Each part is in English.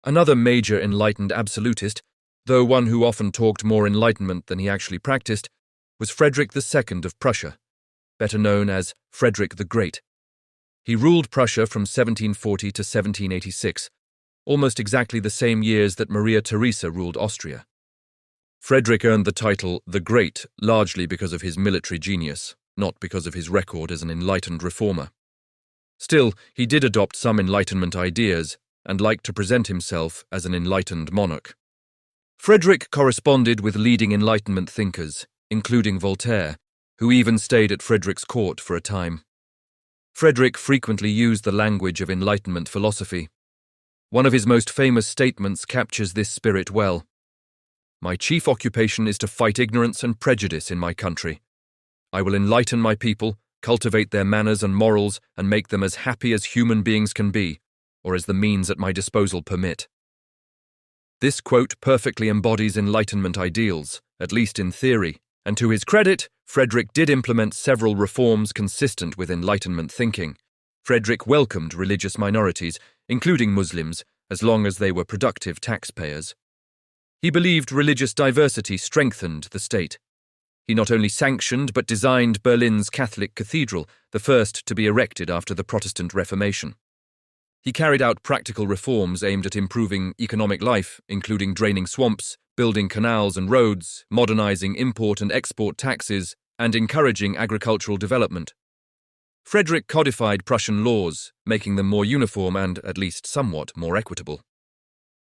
Another major enlightened absolutist, though one who often talked more enlightenment than he actually practiced, was Frederick II of Prussia, better known as Frederick the Great. He ruled Prussia from 1740 to 1786, almost exactly the same years that Maria Theresa ruled Austria. Frederick earned the title the Great largely because of his military genius, not because of his record as an enlightened reformer. Still, he did adopt some Enlightenment ideas and liked to present himself as an enlightened monarch. Frederick corresponded with leading Enlightenment thinkers, including Voltaire, who even stayed at Frederick's court for a time. Frederick frequently used the language of Enlightenment philosophy. One of his most famous statements captures this spirit well. "My chief occupation is to fight ignorance and prejudice in my country. I will enlighten my people, cultivate their manners and morals, and make them as happy as human beings can be, or as the means at my disposal permit." This quote perfectly embodies Enlightenment ideals, at least in theory, and to his credit, Frederick did implement several reforms consistent with Enlightenment thinking. Frederick welcomed religious minorities, including Muslims, as long as they were productive taxpayers. He believed religious diversity strengthened the state. He not only sanctioned but designed Berlin's Catholic Cathedral, the first to be erected after the Protestant Reformation. He carried out practical reforms aimed at improving economic life, including draining swamps, building canals and roads, modernizing import and export taxes, and encouraging agricultural development. Frederick codified Prussian laws, making them more uniform and, at least somewhat, more equitable.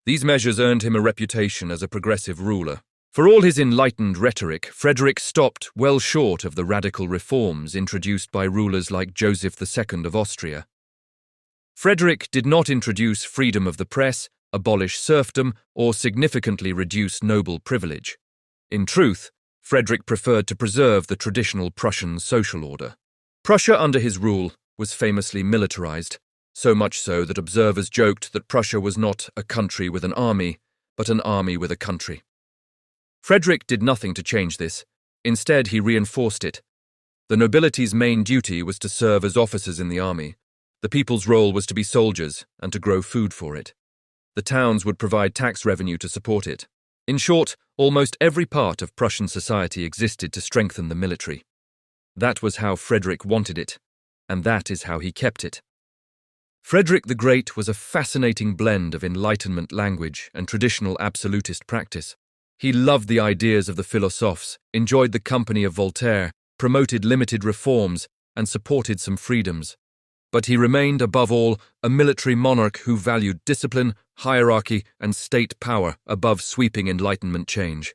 These measures earned him a reputation as a progressive ruler. For all his enlightened rhetoric, Frederick stopped well short of the radical reforms introduced by rulers like Joseph II of Austria. Frederick did not introduce freedom of the press, abolish serfdom, or significantly reduce noble privilege. In truth, Frederick preferred to preserve the traditional Prussian social order. Prussia under his rule was famously militarized, so much so that observers joked that Prussia was not a country with an army, but an army with a country. Frederick did nothing to change this. Instead, he reinforced it. The nobility's main duty was to serve as officers in the army. The people's role was to be soldiers and to grow food for it. The towns would provide tax revenue to support it. In short, almost every part of Prussian society existed to strengthen the military. That was how Frederick wanted it, and that is how he kept it. Frederick the Great was a fascinating blend of Enlightenment language and traditional absolutist practice. He loved the ideas of the philosophes, enjoyed the company of Voltaire, promoted limited reforms, and supported some freedoms. But he remained, above all, a military monarch who valued discipline, hierarchy, and state power above sweeping Enlightenment change.